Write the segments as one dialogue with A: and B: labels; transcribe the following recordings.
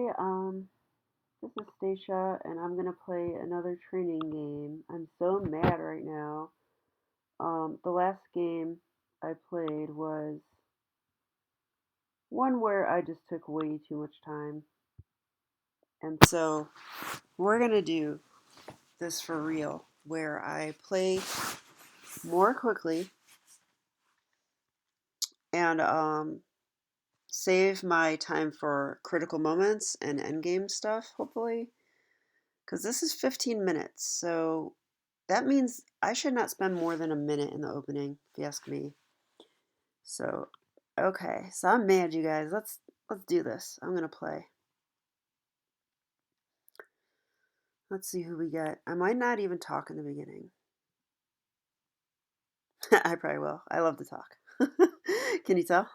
A: Hey, this is Stacia, and I'm gonna play another training game. I'm so mad right now. The last game I played was one where I just took way too much time, and so we're gonna do this for real, where I play more quickly and save my time for critical moments and endgame stuff, hopefully. Because this is 15 minutes, so that means I should not spend more than a minute in the opening, if you ask me. So, okay, so I'm mad, you guys. Let's do this. I'm gonna play. Let's see who we get. I might not even talk in the beginning. I probably will. I love to talk. Can you tell?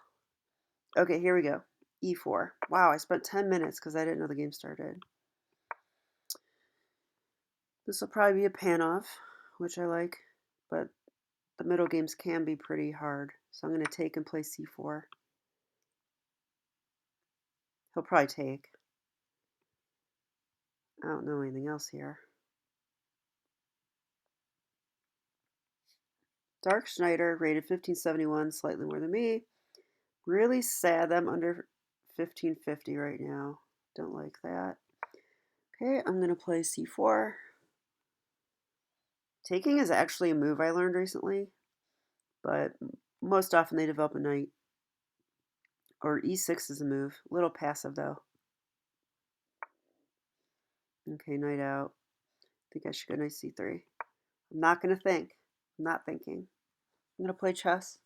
A: Okay, here we go. E4. Wow, I spent 10 minutes because I didn't know the game started. This will probably be a Panov, which I like, but the middle games can be pretty hard. So I'm going to take and play C4. He'll probably take. I don't know anything else here. Dark Schneider, rated 1571, slightly more than me. Really sad that I'm under 1550 right now. Don't like that. Okay, I'm going to play C4. Taking is actually a move I learned recently, but most often they develop a knight. Or E6 is a move. A little passive, though. Okay, knight out. I think I should go knight C3. I'm not going to think. I'm not thinking. I'm going to play chess.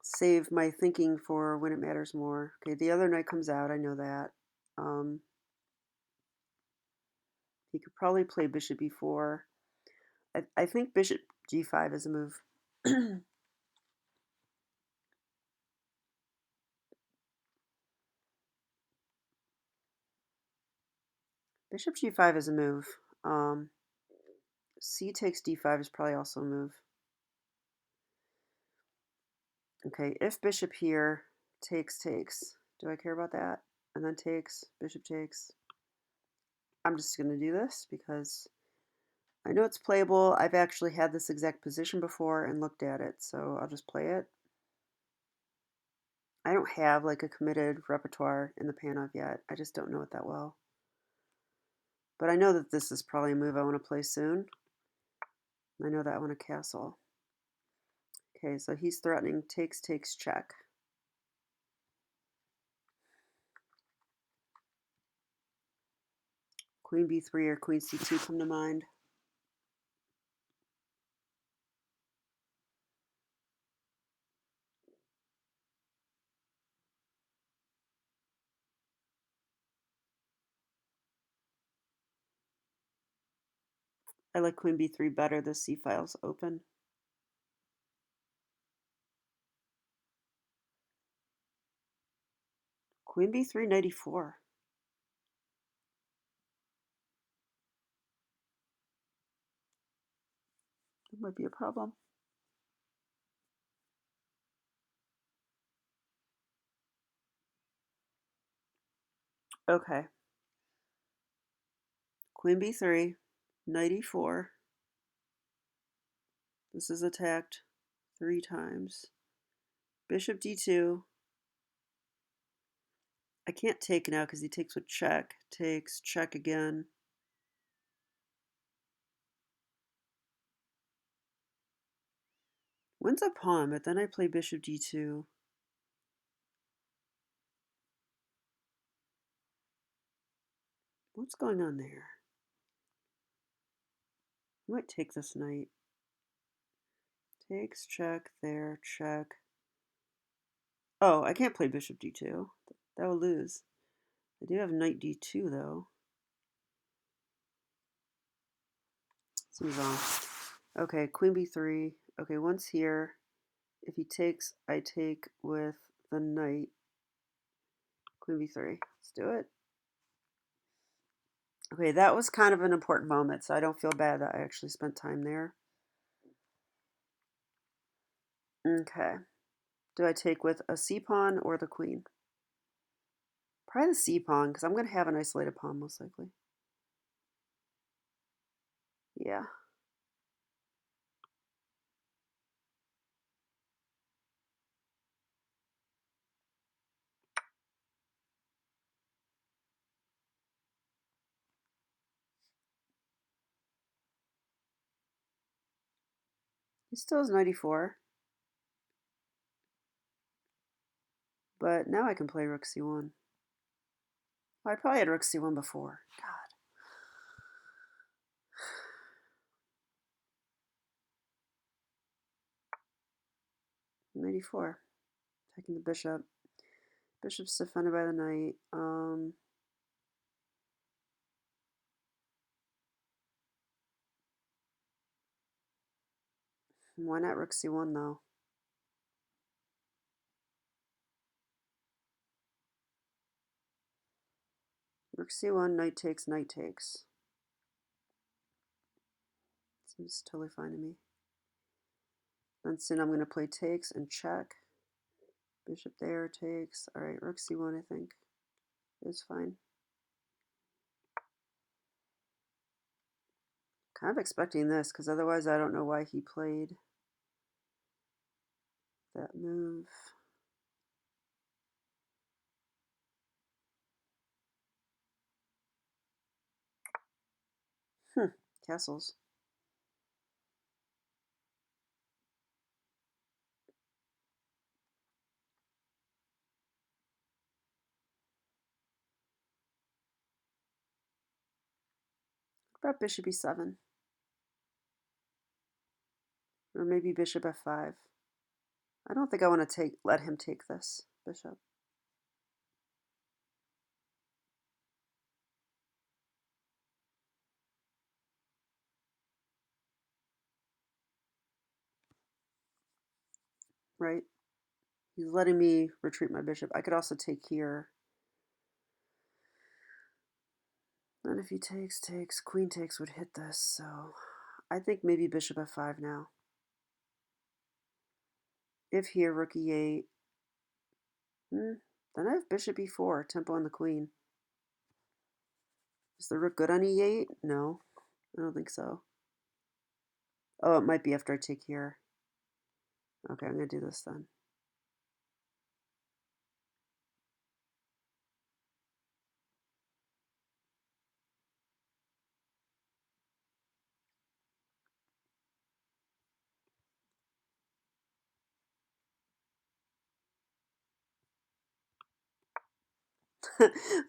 A: Save my thinking for when it matters more. Okay, the other knight comes out. I know that. He could probably play bishop e4. I think bishop g5 is a move. Bishop g5 is a move. C takes d5 is probably also a move. Okay, if bishop here takes. Do I care about that? And then takes, bishop takes. I'm just going to do this because I know it's playable. I've actually had this exact position before and looked at it, so I'll just play it. I don't have like a committed repertoire in the Panov yet. I just don't know it that well. But I know that this is probably a move I want to play soon. I know that I want a castle. Okay, so he's threatening takes, check. Queen b3 or queen c2 come to mind. I like queen b3 better. The c file's open. Queen b3, knight e4. That might be a problem. Okay. Queen b3, knight e4. This is attacked 3 times. Bishop d2. I can't take now because he takes with check. Takes, check again. Wins a pawn, but then I play bishop d2. What's going on there? I might take this knight. Takes, check, there, check. Oh, I can't play bishop d2. That will lose. I do have knight d2, though. Let's move on. Okay, queen b3. Okay, once here, if he takes, I take with the knight. Queen b3. Let's do it. Okay, that was kind of an important moment, so I don't feel bad that I actually spent time there. Okay. Do I take with a c-pawn or the queen? Probably the c-pawn, because I'm going to have an isolated pawn most likely. Yeah. He still has 94. But now I can play rook c1. I probably had rook c1 before. God. '94. Taking the bishop. Bishop's defended by the knight. Why not rook c1 though? Rook c1, knight takes, knight takes. Seems totally fine to me. Then soon I'm going to play takes and check. Bishop there, takes. Alright, rook c1 I think is fine. Kind of expecting this, because otherwise I don't know why he played that move. Castles. What about bishop e7? Or maybe bishop f5. I don't think I want to let him take this bishop. Right? He's letting me retreat my bishop. I could also take here. And if he takes, queen takes would hit this, so I think maybe bishop f5 now. If here, rook e8. Then I have bishop e4, tempo on the queen. Is the rook good on e8? No, I don't think so. Oh, it might be after I take here. Okay, I'm going to do this then.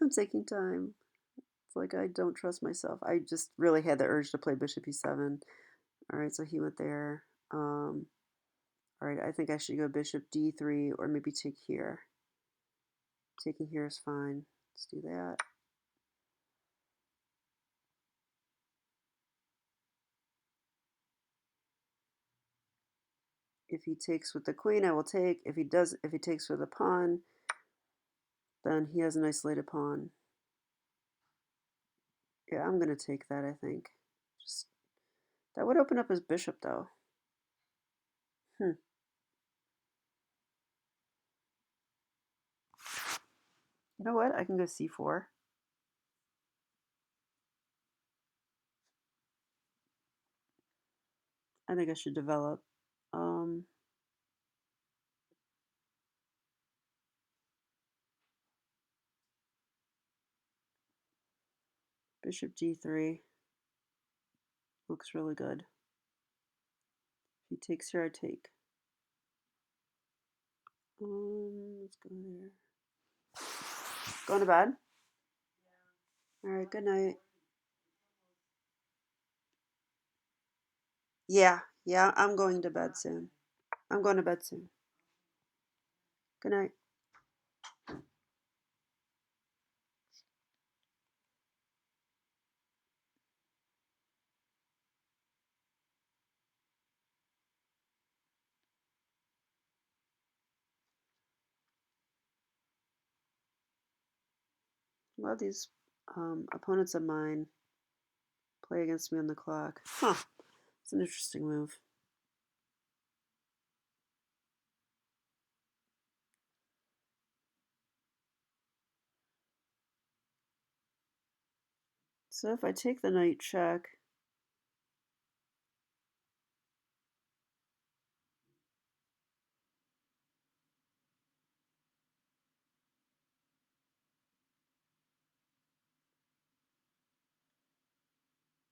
A: I'm taking time. It's like I don't trust myself. I just really had the urge to play bishop e7. All right, so he went there. All right, I think I should go bishop d3 or maybe take here. Taking here is fine. Let's do that. If he takes with the queen, I will take. If he takes with a pawn, then he has an isolated pawn. Yeah, I'm gonna take that, I think. Just that would open up his bishop though. You know what? I can go c4. I think I should develop. Bishop g3 looks really good. If he takes here, I take. Let's go there. Going to bed? All right, good night. Yeah, I'm going to bed soon. I'm going to bed soon. Good night. A lot of these opponents of mine play against me on the clock. Huh. It's an interesting move. So if I take the knight check,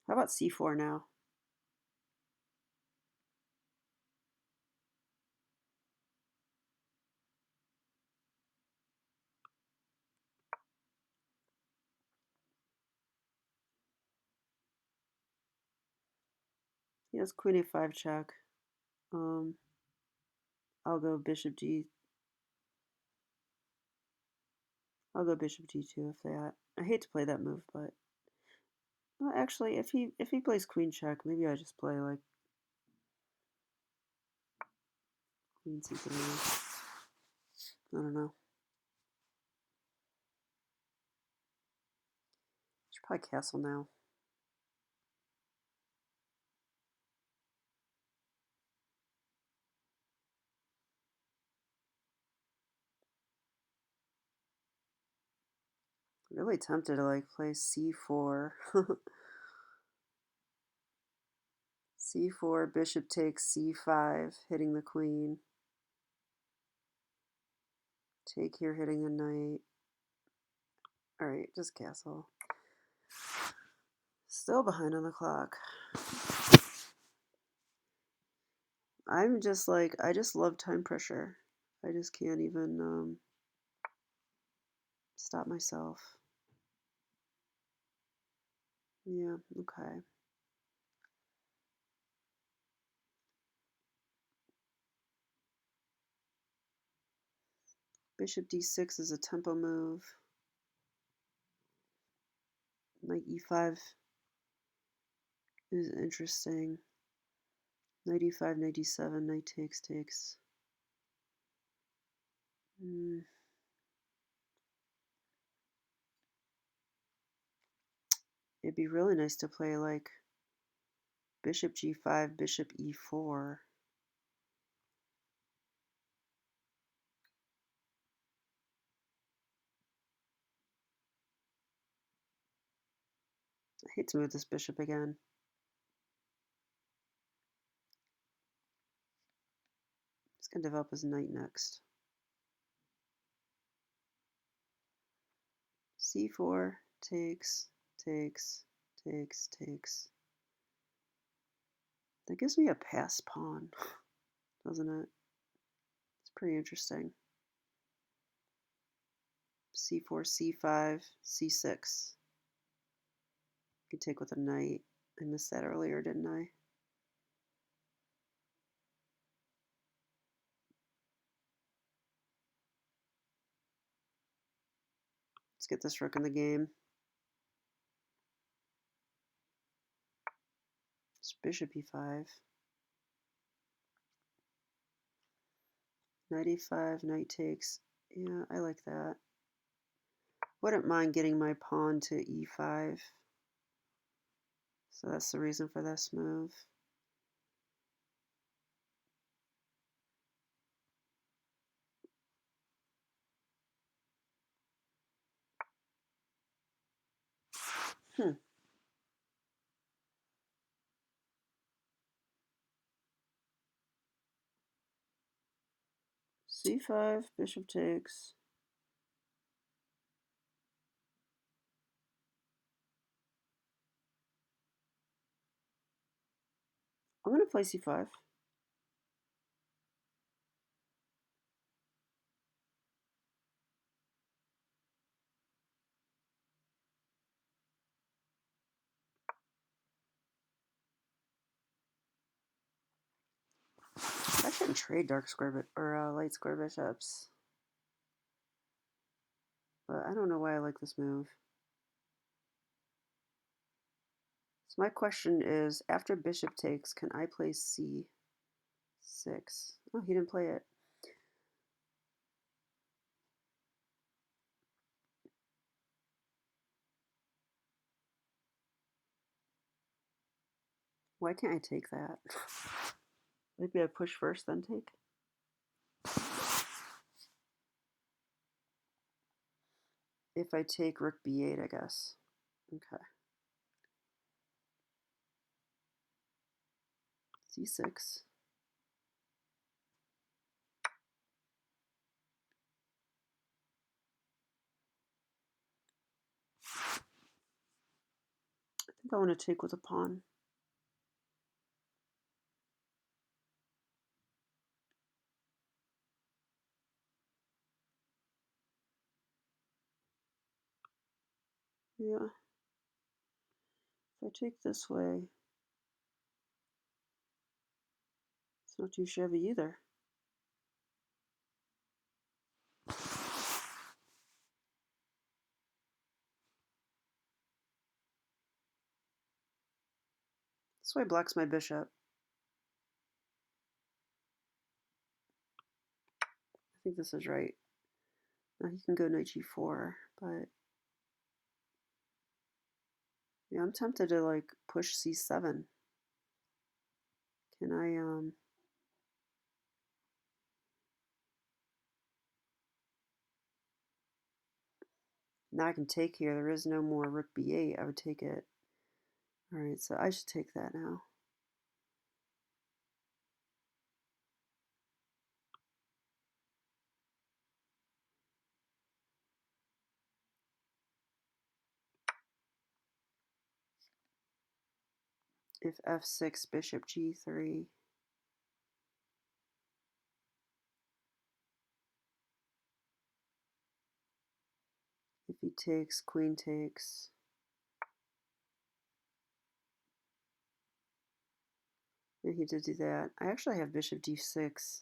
A: how about c4 now? He has queen a5 check. I'll go bishop d. I'll go bishop d2 if that. I hate to play that move, but well, actually, if he plays queen check, maybe I just play like queen c3. I don't know. Should probably castle now. Really tempted to like play c4. c4, bishop takes c5, hitting the queen. Take here, hitting the knight. Alright, just castle. Still behind on the clock. I'm just like, I just love time pressure. I just can't even stop myself. Yeah, okay. Bishop d6 is a tempo move. Knight e5 is interesting. Knight e5, knight d7, knight takes. It'd be really nice to play like bishop g5, bishop e4. I hate to move this bishop again. He's going to develop his knight next. c4, takes. That gives me a pass pawn, doesn't it? It's pretty interesting. c4, c5, c6. I could take with a knight. I missed that earlier, didn't I? Let's get this rook in the game. It's bishop e5. Knight e5, knight takes. Yeah, I like that. Wouldn't mind getting my pawn to e5. So that's the reason for this move. c5, bishop takes. I'm going to play c5. I shouldn't trade dark square or light square bishops. But I don't know why I like this move. So my question is, after bishop takes, can I play c6? Oh, he didn't play it. Why can't I take that? Maybe I push first, then take? If I take rook b8, I guess. Okay. c6. I think I want to take with a pawn. Yeah. If I take this way, it's not too shabby either. This way blocks my bishop. I think this is right. Now he can go knight g4, but yeah, I'm tempted to like push c7. Can I now I can take here. There is no more rook b8. I would take it. All right, so I should take that now. If f6, bishop g3. If he takes, queen takes. Yeah, he did do that. I actually have bishop d6.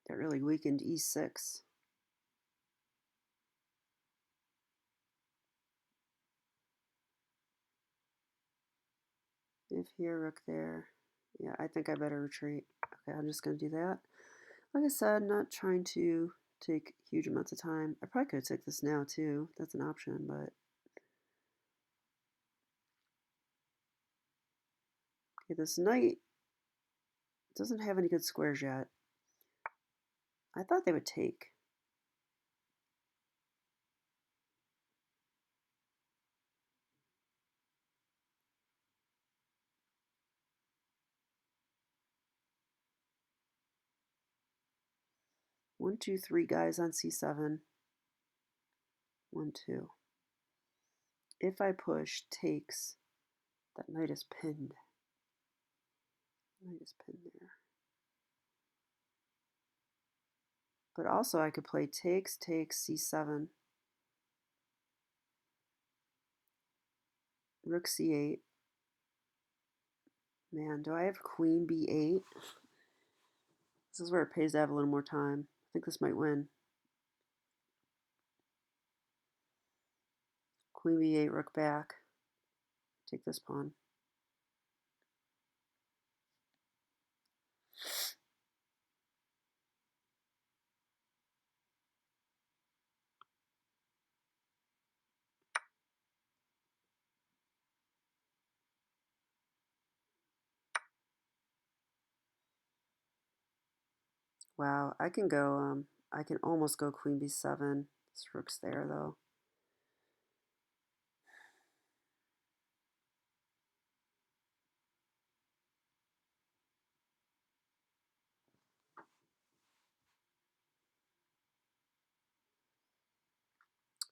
A: That really weakened e6. If here, rook there. Yeah, I think I better retreat. Okay, I'm just going to do that. Like I said, not trying to take huge amounts of time. I probably could take this now too. That's an option, but okay, this knight doesn't have any good squares yet. I thought they would take. One, two, three guys on c7. 1, 2. If I push, takes, that knight is pinned. Knight is pinned there. But also I could play takes, c7. Rook c8. Man, do I have queen b8? This is where it pays to have a little more time. I think this might win. Queen b8, rook back. Take this pawn. Wow, I can go, I can almost go queen b7. This rook's there though.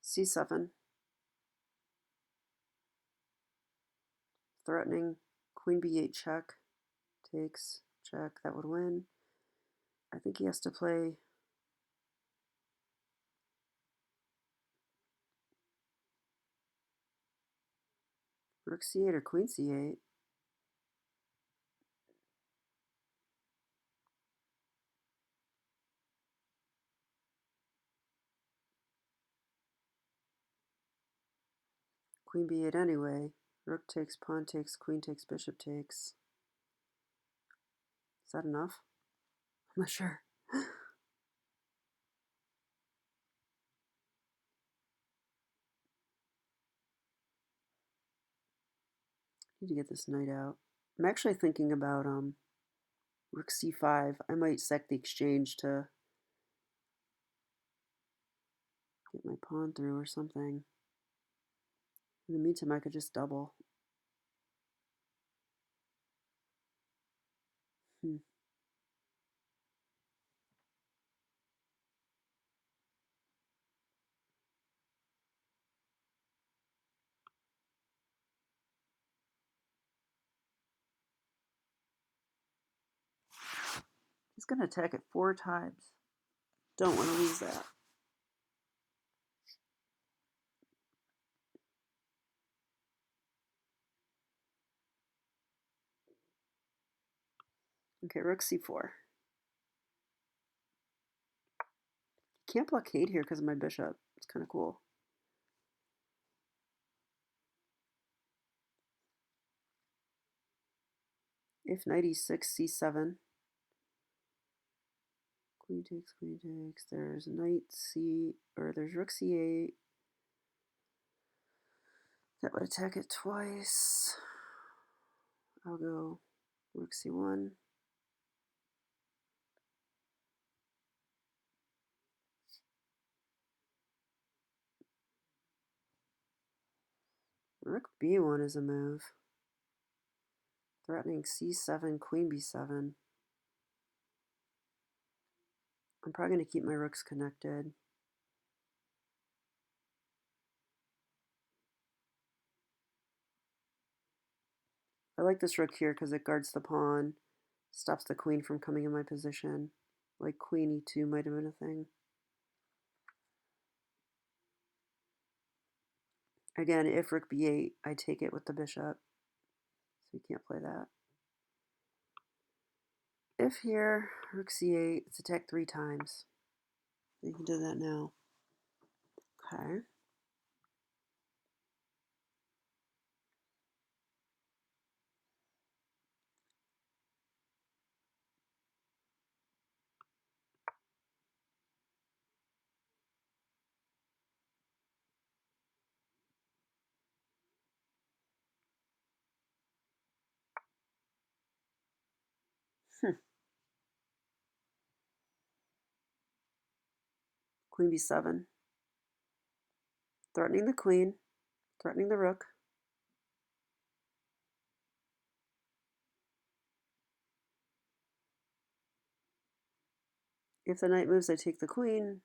A: c7. Threatening. Queen b8 check. Takes, check, that would win. I think he has to play rook c8 or queen c8. Queen b8 anyway. Rook takes, pawn takes, queen takes, bishop takes. Is that enough? I'm not sure. Need to get this knight out. I'm actually thinking about Rook c5. I might sack the exchange to get my pawn through or something. In the meantime, I could just double. He's going to attack it 4 times. Don't want to lose that. Okay, rook c4. Can't blockade here because of my bishop. It's kind of cool. If knight e6, c7. Queen takes, queen takes. There's knight there's rook c8. That would attack it twice. I'll go rook c1. Rook b1 is a move. Threatening c7, queen b7. I'm probably going to keep my rooks connected. I like this rook here because it guards the pawn, stops the queen from coming in my position. Like queen e2 might have been a thing. Again, if rook b8, I take it with the bishop. So you can't play that. If here, rook c8, it's attacked 3 times. You can do that now. Okay. Queen b7. Threatening the queen, threatening the rook. If the knight moves, I take the queen.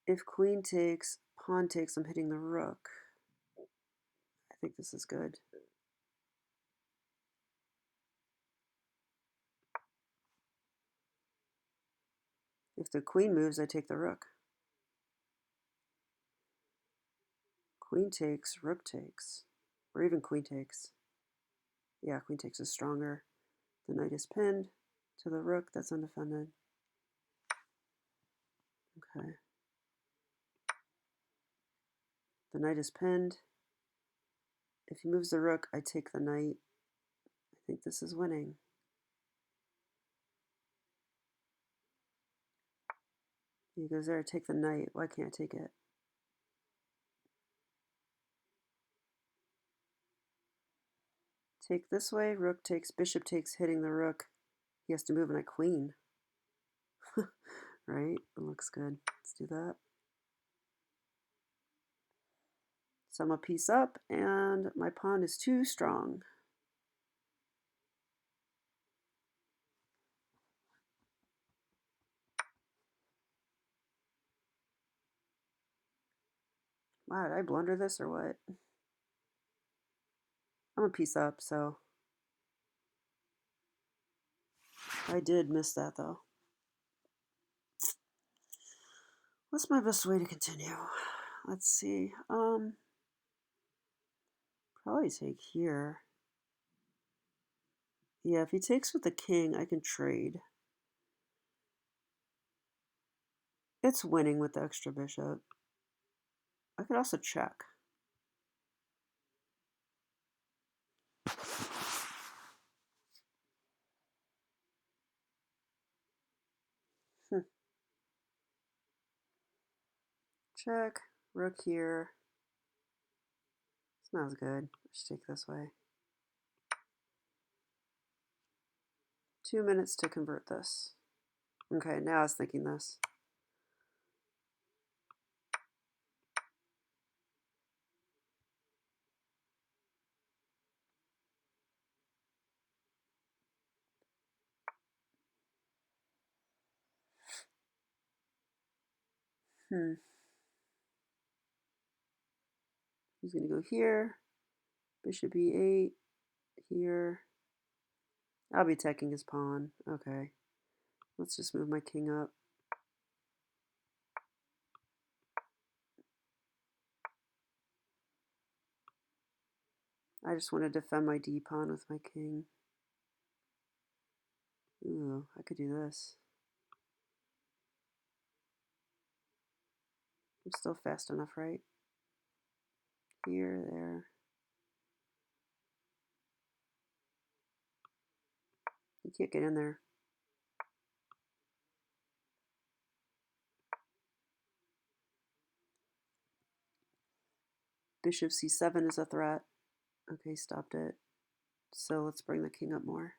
A: If queen takes, pawn takes, I'm hitting the rook. I think this is good. If the queen moves, I take the rook. Queen takes, rook takes, or even queen takes. Yeah, queen takes is stronger. The knight is pinned to the rook that's undefended. Okay. The knight is pinned. If he moves the rook, I take the knight. I think this is winning. He goes there, take the knight. Why can't I take it? Take this way, rook takes, bishop takes, hitting the rook. He has to move my queen. Right? It looks good. Let's do that. Sum a piece up, and my pawn is too strong. Wow, did I blunder this or what? I'm a piece up, so I did miss that though. What's my best way to continue? Let's see. Probably take here. Yeah, if he takes with the king, I can trade. It's winning with the extra bishop. I could also check. Check. Rook here. It's That was good. Just take this way. 2 minutes to convert this. Okay, now I was thinking this. He's going to go here. Bishop e8. Here. I'll be attacking his pawn. Okay. Let's just move my king up. I just want to defend my d pawn with my king. Ooh, I could do this. I'm still fast enough, right? Here, there. You can't get in there. Bishop c7 is a threat. Okay, stopped it. So let's bring the king up more.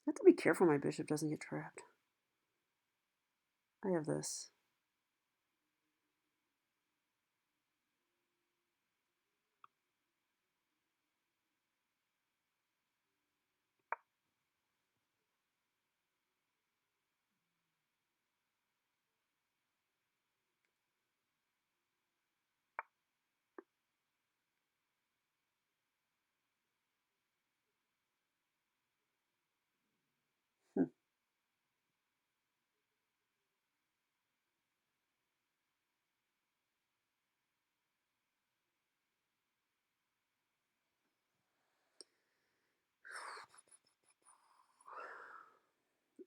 A: I have to be careful my bishop doesn't get trapped. I have this.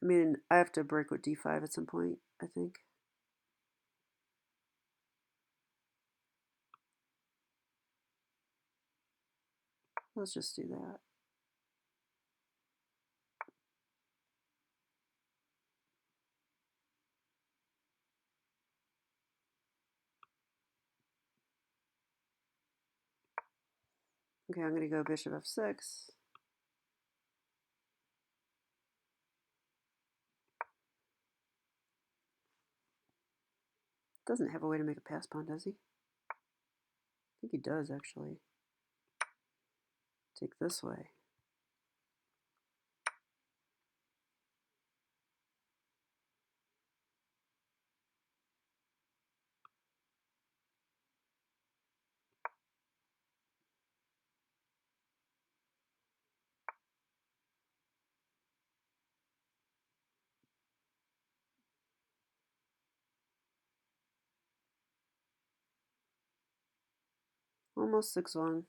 A: I mean, I have to break with d5 at some point, I think. Let's just do that. Okay, I'm going to go bishop f6. Doesn't have a way to make a pass pawn, does he? I think he does, actually. Take this way. Almost 6-1.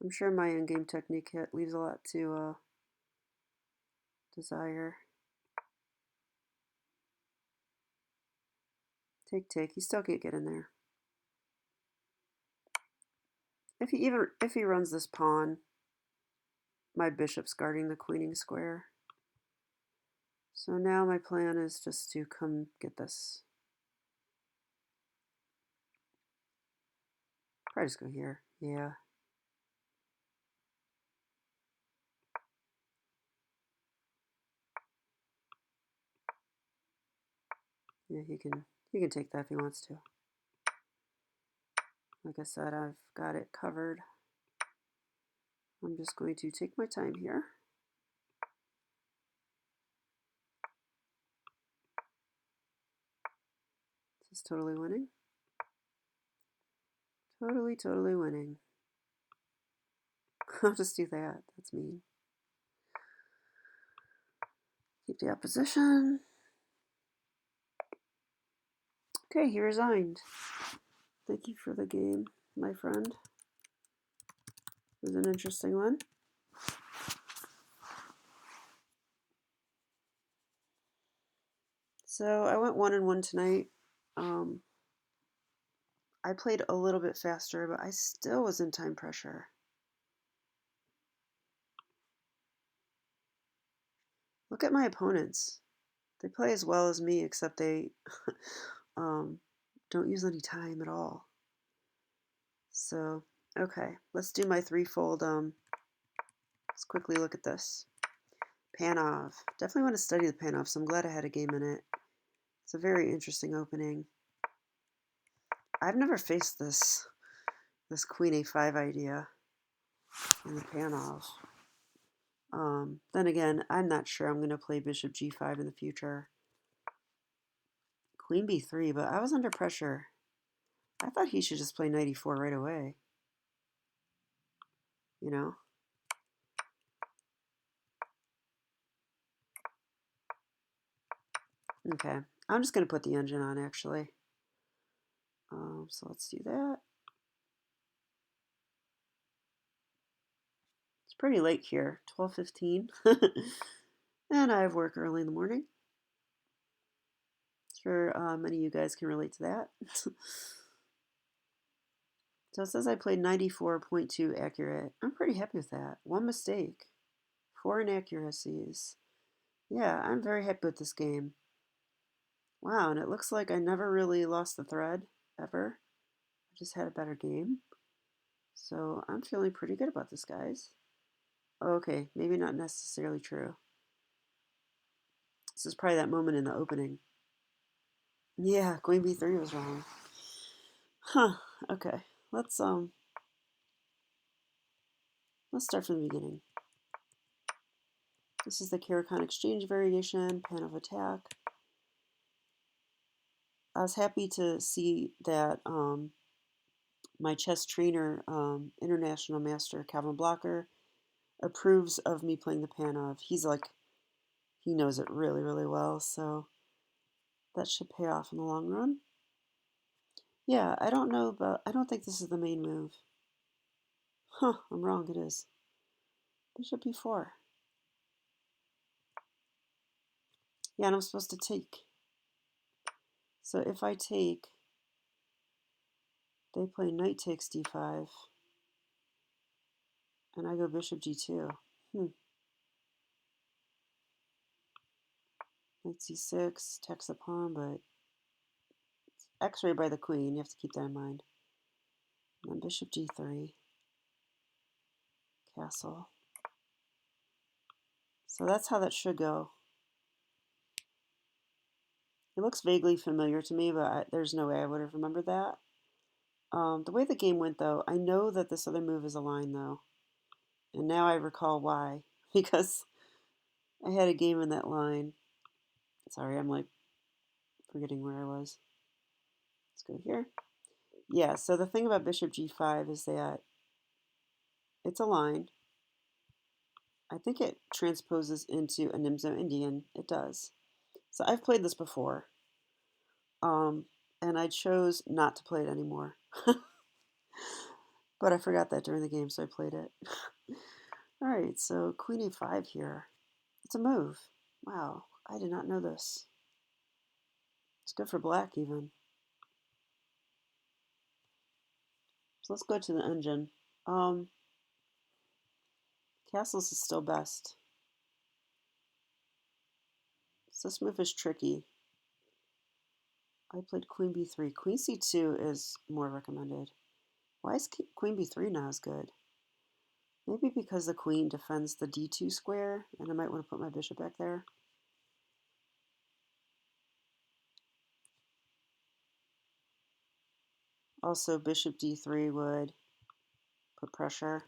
A: I'm sure my endgame technique leaves a lot to desire. Take, take. He still can't get in there. If he runs this pawn, my bishop's guarding the queening square. So now my plan is just to come get this. Probably just go here. Yeah. Yeah, he can take that if he wants to. Like I said, I've got it covered. I'm just going to take my time here. This is totally winning. Totally, totally winning. I'll just do that. That's mean. Keep the opposition. Okay, he resigned. Thank you for the game, my friend. It was an interesting one. So I went 1-1 tonight. I played a little bit faster, but I still was in time pressure. Look at my opponents. They play as well as me, except they um, don't use any time at all. So, okay, let's do my threefold. Let's quickly look at this. Panov. Definitely want to study the Panov, so I'm glad I had a game in it. It's a very interesting opening. I've never faced this Queen A5 idea in the Panov. Then again, I'm not sure I'm going to play Bishop G5 in the future. Queen B3, but I was under pressure. I thought he should just play Knight E4 right away. You know? Okay, I'm just going to put the engine on, actually. So let's do that. It's pretty late here, 12:15. And I have work early in the morning. Sure, many of you guys can relate to that. So it says I played 94.2 accurate. I'm pretty happy with that. One mistake, 4 inaccuracies. Yeah, I'm very happy with this game. Wow, and it looks like I never really lost the thread, ever. I just had a better game. So I'm feeling pretty good about this, guys. Okay, maybe not necessarily true. This is probably that moment in the opening. Yeah, Queen B3 was wrong. Huh, okay. Let's start from the beginning. This is the Caro Kann exchange variation, Panov Attack. I was happy to see that my chess trainer, international master Calvin Blocker, approves of me playing the Panov. He's like, he knows it really, really well, so that should pay off in the long run. Yeah, I don't know, but I don't think this is the main move. Huh, I'm wrong, it is. Bishop E4. Yeah, and I'm supposed to take. So if I take, they play knight takes D5, and I go bishop G2. Knight C6, attacks the pawn, but it's x-ray by the queen. You have to keep that in mind. And then bishop G3, castle. So that's how that should go. It looks vaguely familiar to me, but there's no way I would have remembered that. The way the game went, though, I know that this other move is a line, though. And now I recall why. Because I had a game in that line. Sorry, I'm like forgetting where I was. Let's go here. Yeah, so the thing about bishop G5 is that it's a line. I think it transposes into a Nimzo Indian. It does. So I've played this before. And I chose not to play it anymore. But I forgot that during the game, so I played it. Alright, so Queen A5 here. It's a move. Wow, I did not know this. It's good for black, even. So let's go to the engine. Castles is still best. So this move is tricky. I played Queen B3. Queen C2 is more recommended. Why is Queen B3 not as good? Maybe because the queen defends the D2 square, and I might want to put my bishop back there. Also, bishop D3 would put pressure.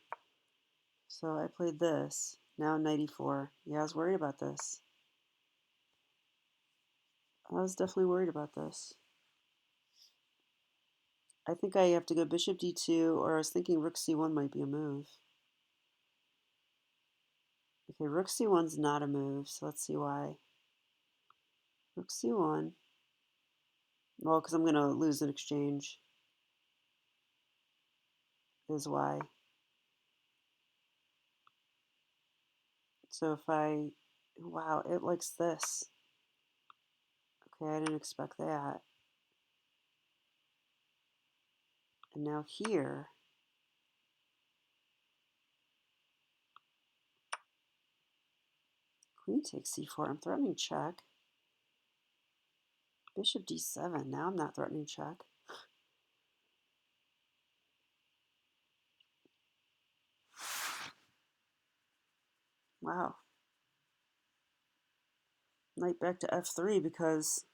A: So I played this. Now knight E4. Yeah, I was worried about this. I was definitely worried about this. I think I have to go bishop D2, or I was thinking rook C1 might be a move. Okay, rook C1's not a move, so let's see why. Rook C1. Well, because I'm going to lose an exchange is why. So if I... Wow, it likes this. Okay, I didn't expect that. And now here, queen takes c4. I'm threatening check. Bishop d7. Now I'm not threatening check. Wow. Knight back to f3 because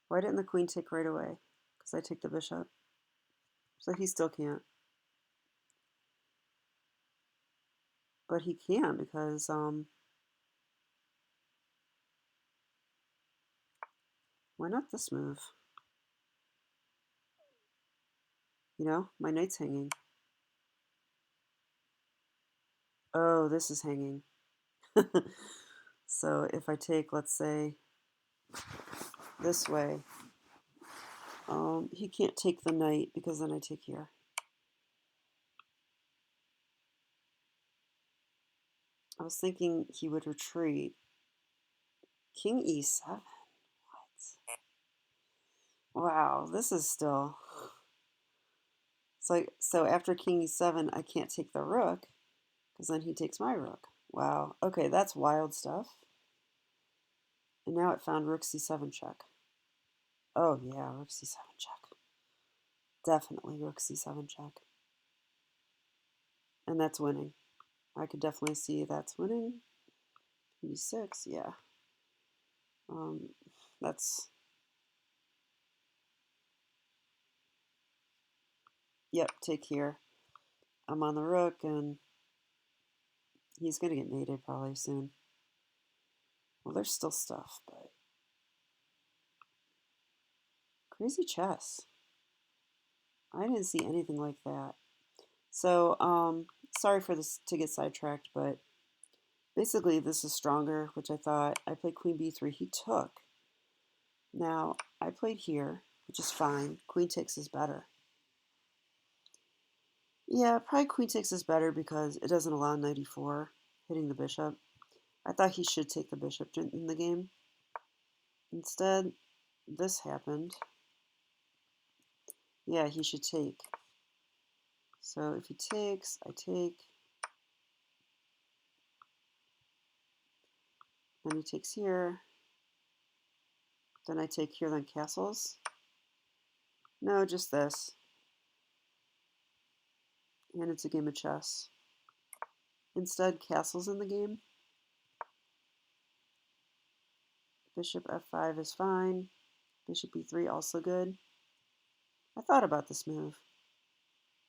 A: why didn't the queen take right away? Because I take the bishop. So he still can't. But he can because why not this move? You know, my knight's hanging. Oh, this is hanging. So if I take, let's say, this way, he can't take the knight because then I take here. I was thinking he would retreat. King e7. What? Wow, this is still... It's like, so after king e7, I can't take the rook because then he takes my rook. Wow. Okay, that's wild stuff. And now it found rook c7 check. Oh yeah, rook c7 check. Definitely rook c7 check. And that's winning. I could definitely see that's winning. e6, yeah. That's... Yep, take here. I'm on the rook and he's going to get mated probably soon. Well, there's still stuff, but... Crazy chess. I didn't see anything like that. So, sorry for this to get sidetracked, but basically this is stronger, which I thought. I played queen b3. He took. Now, I played here, which is fine. Queen takes is better. Yeah, probably queen takes is better because it doesn't allow knight e4 hitting the bishop. I thought he should take the bishop in the game. Instead, this happened. Yeah, he should take. So if he takes, I take. Then he takes here. Then I take here, then castles. No, just this. And it's a game of chess. Instead, castles in the game. Bishop f5 is fine. Bishop e3 also good. I thought about this move,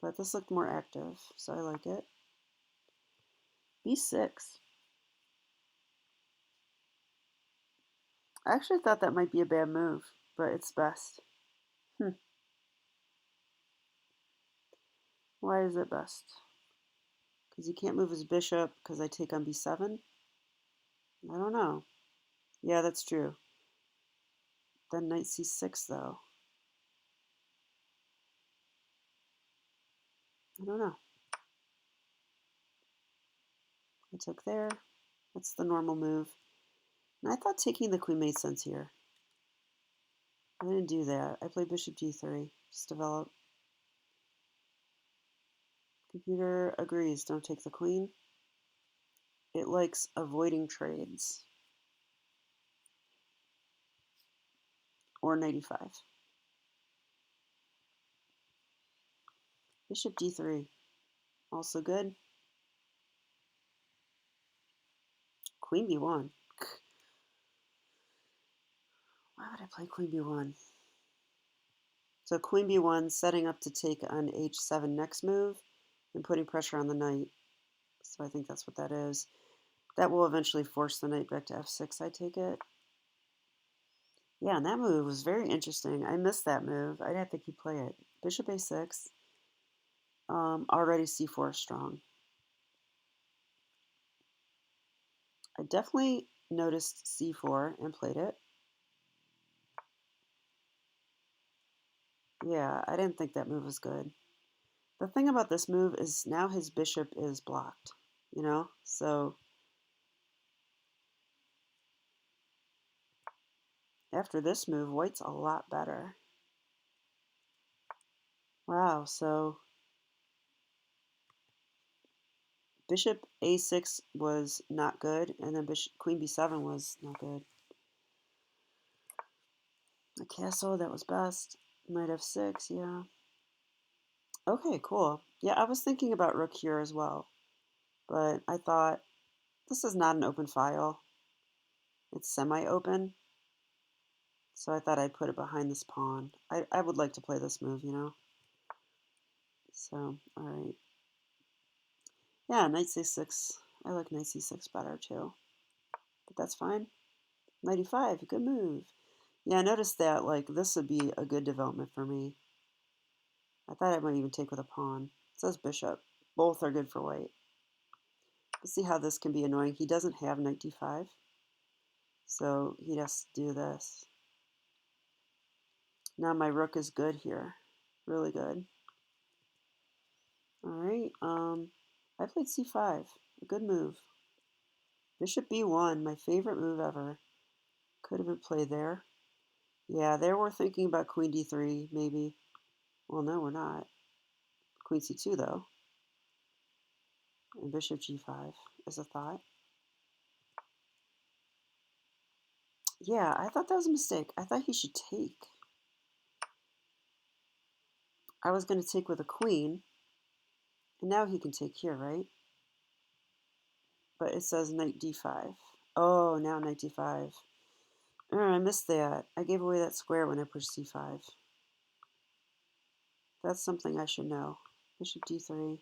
A: but this looked more active, so I like it. b6. I actually thought that might be a bad move, but it's best. Why is it best? Because he can't move his bishop because I take on b7? I don't know. Yeah, that's true. Then knight c6, though. I don't know. I took there. That's the normal move. And I thought taking the queen made sense here. I didn't do that. I played bishop d3. Just develop. Computer agrees. Don't take the queen. It likes avoiding trades. Or knight e5. Bishop d3. Also good. Queen b1. Why would I play queen b1? So queen b1 setting up to take on h7 next move and putting pressure on the knight. So I think that's what that is. That will eventually force the knight back to f6, I take it. Yeah, and that move was very interesting. I missed that move. I didn't think he'd play it. Bishop a6. Already c4 strong. I definitely noticed c4 and played it. Yeah, I didn't think that move was good. The thing about this move is now his bishop is blocked, you know? So After this move, white's a lot better. Wow, so bishop a6 was not good, and then queen b7 was not good. The castle, that was best. Knight f6, yeah. Okay, cool. Yeah, I was thinking about rook here as well, but I thought this is not an open file. It's semi-open, so I thought I'd put it behind this pawn. I would like to play this move, you know? So, all right. Yeah, knight c6. I like knight c6 better too, but that's fine. Knight e5, good move. Yeah, I noticed that, like, this would be a good development for me. I thought I might even take with a pawn. It says bishop. Both are good for white. Let's see how this can be annoying. He doesn't have knight d5, so he has to do this. Now my rook is good here. Really good. All right, I played c5. A good move. Bishop b1, my favorite move ever. Could have been played there. Yeah, there we're thinking about queen d3, maybe. Well, no, we're not. Queen c2, though. And bishop g5 is a thought. Yeah, I thought that was a mistake. I thought he should take. I was going to take with a queen, and now he can take here, right? But it says knight d5. Oh, now knight d5. Oh, I missed that. I gave away that square when I pushed c5. That's something I should know. Bishop d3.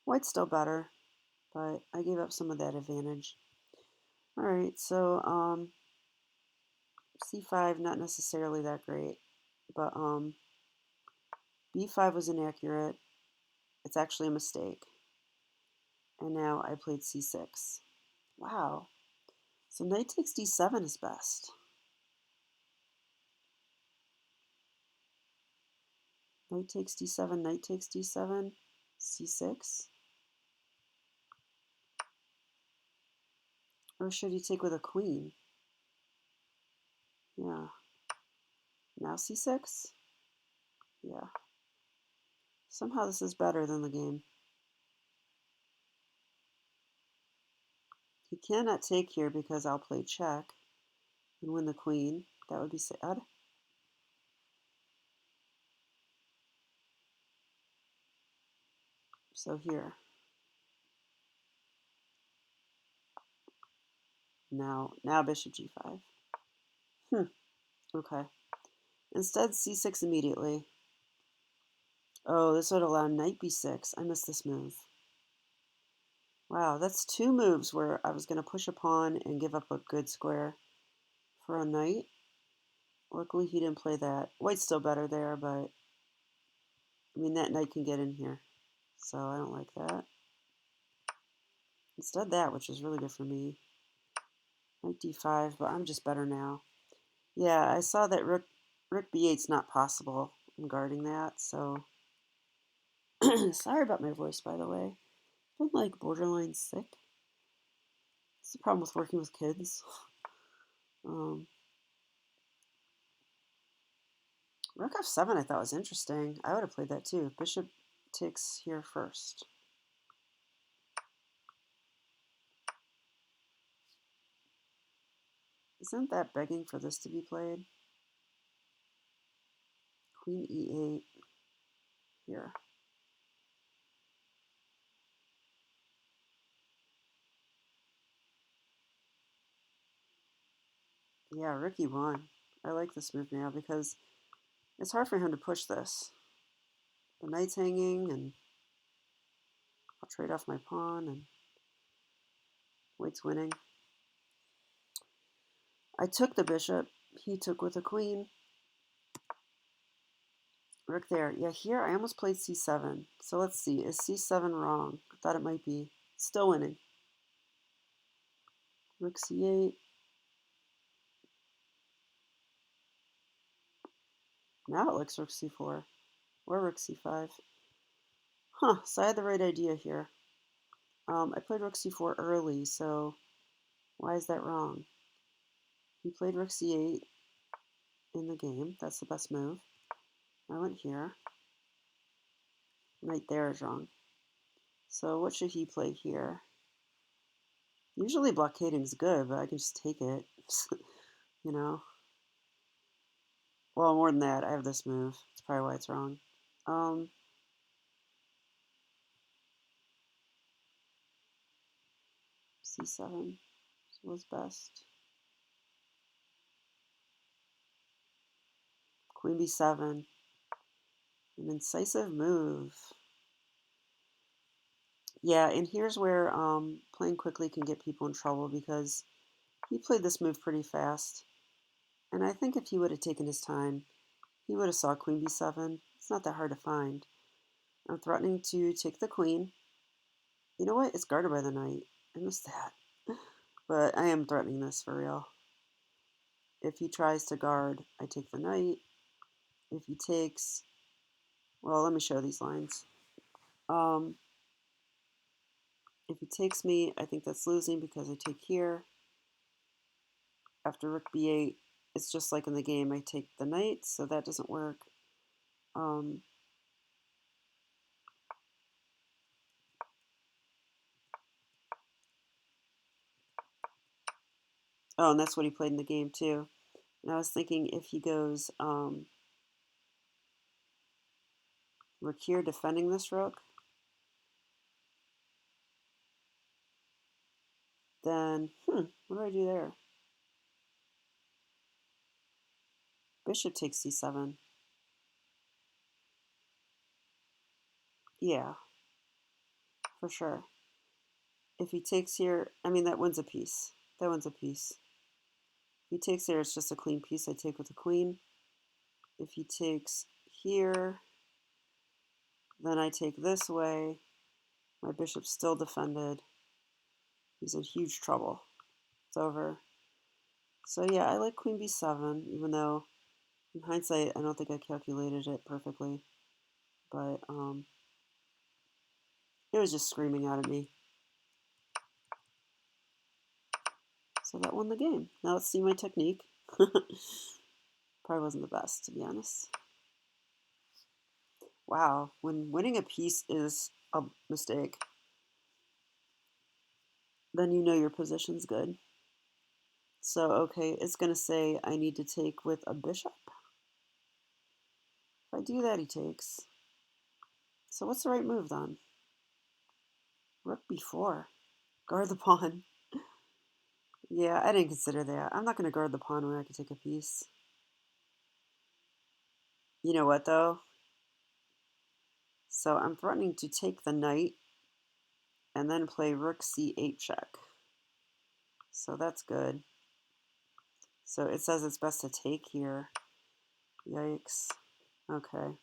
A: White's still better, but I gave up some of that advantage. All right, so c5, not necessarily that great, but b5 was inaccurate. It's actually a mistake. And now I played c6. Wow. So knight takes d7 is best. Knight takes d7, knight takes d7, c6. Or should he take with a queen? Yeah. Now c6? Yeah. Somehow this is better than the game. He cannot take here because I'll play check and win the queen. That would be sad. So here. Now bishop g5. Okay. Instead c6 immediately. Oh, this would allow knight b6. I missed this move. Wow, that's two moves where I was going to push a pawn and give up a good square for a knight. Luckily, he didn't play that. White's still better there, but I mean, that knight can get in here, so I don't like that. Instead that, which is really good for me. Knight d5, but I'm just better now. Yeah, I saw that rook b8's not possible. I'm guarding that, so... Sorry about my voice, by the way. I'm like borderline sick. It's the problem with working with kids. Rook f7 I thought was interesting. I would have played that too. Bishop takes here first. Isn't that begging for this to be played? Queen e8 here. Yeah, rook e1. I like this move now because it's hard for him to push this. The knight's hanging, and I'll trade off my pawn, and white's winning. I took the bishop. He took with a queen. Rook there. Yeah, here I almost played c7. So let's see. Is c7 wrong? I thought it might be. Still winning. Rook c8. Now it looks rook c4. Or rook c5. Huh, so I had the right idea here. I played rook c4 early, so why is that wrong? He played rook c8 in the game. That's the best move. I went here. Right there is wrong. So what should he play here? Usually blockading's good, but I can just take it. You know? Well, more than that, I have this move. That's probably why it's wrong. C7 was best. Queen b7. An incisive move. Yeah, and here's where playing quickly can get people in trouble because he played this move pretty fast. And I think if he would have taken his time, he would have saw queen b7. It's not that hard to find. I'm threatening to take the queen. You know what? It's guarded by the knight. I missed that. But I am threatening this for real. If he tries to guard, I take the knight. If he takes, well, let me show these lines. If he takes me, I think that's losing because I take here. After rook b8, it's just like in the game, I take the knight, so that doesn't work. Oh, and that's what he played in the game too. And I was thinking if he goes rook here defending this rook, then, what do I do there? Bishop takes c7. Yeah, for sure. If he takes here, I mean, that wins a piece. That wins a piece. If he takes here, it's just a clean piece I take with the queen. If he takes here, then I take this way. My bishop's still defended. He's in huge trouble. It's over. So yeah, I like queen b7, even though in hindsight, I don't think I calculated it perfectly. But it was just screaming out at me. So that won the game. Now let's see my technique. Probably wasn't the best, to be honest. Wow, when winning a piece is a mistake, then you know your position's good. So, okay, it's going to say I need to take with a bishop. If I do that, he takes. So what's the right move then? Rook b4. Guard the pawn. Yeah, I didn't consider that. I'm not going to guard the pawn when I can take a piece. You know what, though? So I'm threatening to take the knight and then play rook c8 check. So that's good. So it says it's best to take here. Yikes. Okay.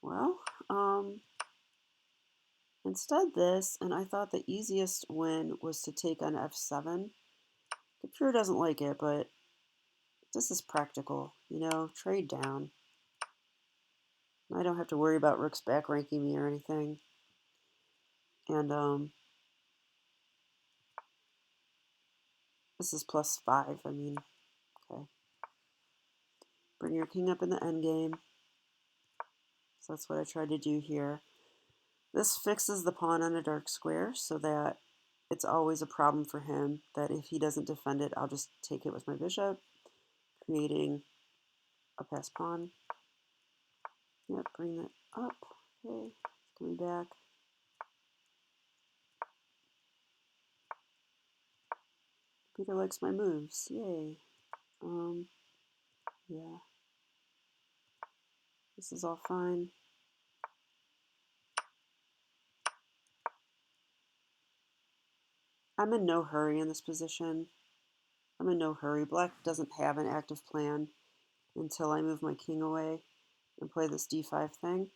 A: Well, instead this, and I thought the easiest win was to take on f7. Computer doesn't like it, but this is practical, you know, trade down. I don't have to worry about rooks back ranking me or anything. And this is +5, I mean, okay. Bring your king up in the endgame. So that's what I tried to do here. This fixes the pawn on a dark square so that it's always a problem for him that if he doesn't defend it, I'll just take it with my bishop, creating a passed pawn. Yep, bring that up. Okay, coming back. Peter likes my moves. Yay. Yeah. This is all fine. I'm in no hurry in this position. I'm in no hurry. Black doesn't have an active plan until I move my king away and play this d5 thing.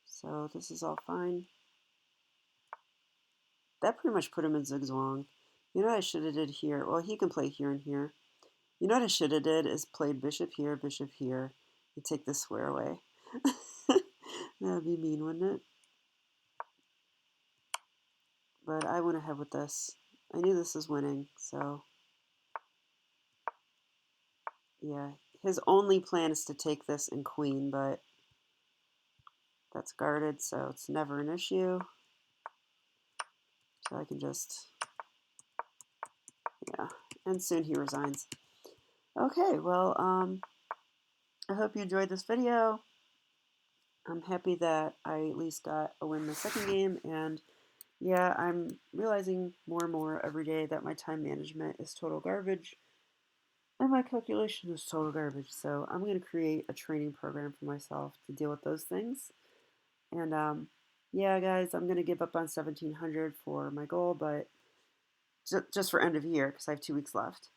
A: So this is all fine. That pretty much put him in zigzwang. You know what I should have did here? Well, he can play here and here. You know what I should have did is played bishop here, and take this square away. That would be mean, wouldn't it? But I went ahead with this. I knew this was winning, so yeah. His only plan is to take this and queen, but that's guarded, so it's never an issue. So I can just, yeah. And soon he resigns. Okay, well, I hope you enjoyed this video. I'm happy that I at least got a win the second game, and yeah, I'm realizing more and more every day that my time management is total garbage and my calculation is total garbage. So I'm going to create a training program for myself to deal with those things. And yeah, guys, I'm going to give up on 1700 for my goal, but just for end of year because I have 2 weeks left.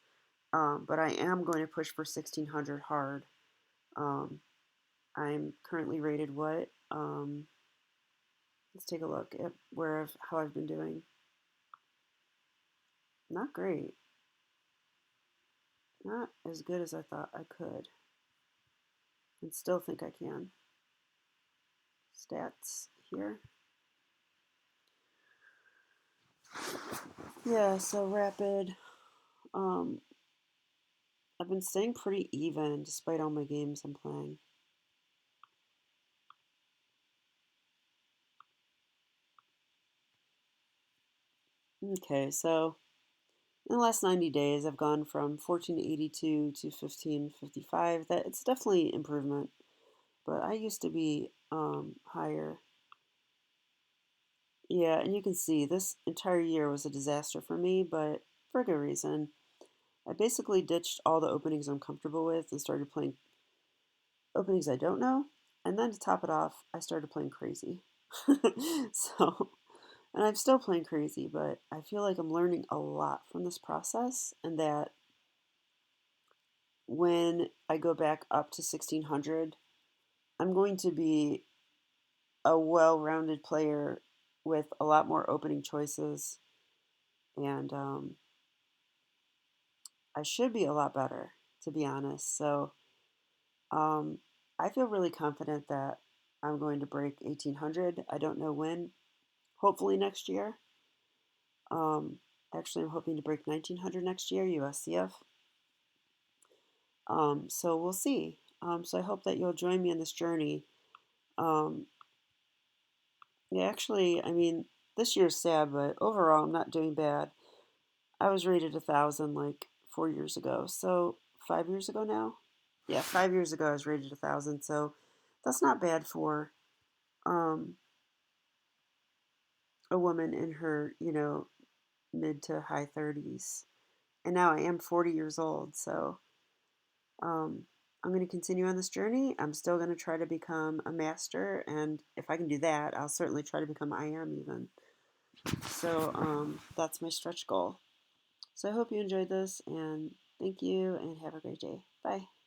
A: But I am going to push for 1600 hard. Um, I'm currently rated what? Let's take a look at how I've been doing. Not great. Not as good as I thought I could. And still think I can. Stats here. Yeah, so rapid. Um, I've been staying pretty even despite all my games I'm playing. Okay, so in the last 90 days, I've gone from 1482 to 1555. That it's definitely improvement, but I used to be higher. Yeah, and you can see this entire year was a disaster for me, but for a good reason. I basically ditched all the openings I'm comfortable with and started playing openings I don't know. And then to top it off, I started playing crazy. So, and I'm still playing crazy, but I feel like I'm learning a lot from this process, and that when I go back up to 1600, I'm going to be a well rounded player with a lot more opening choices, and I should be a lot better, to be honest. So, um, I feel really confident that I'm going to break 1800. I don't know when, hopefully next year. Um, Actually, I'm hoping to break 1900 next year, USCF. So we'll see. So I hope that you'll join me on this journey. Um, yeah, actually, I mean, this year's sad, but overall, I'm not doing bad. I was rated 1,000 like 4 years ago. So 5 years ago now? Yeah, 5 years ago, I was rated 1,000. So that's not bad for um, a woman in her, mid to high 30s. And now I am 40 years old. So Um, I'm going to continue on this journey. I'm still going to try to become a master, and if I can do that, I'll certainly try to become IM even. So that's my stretch goal. So I hope you enjoyed this, and thank you, and have a great day. Bye.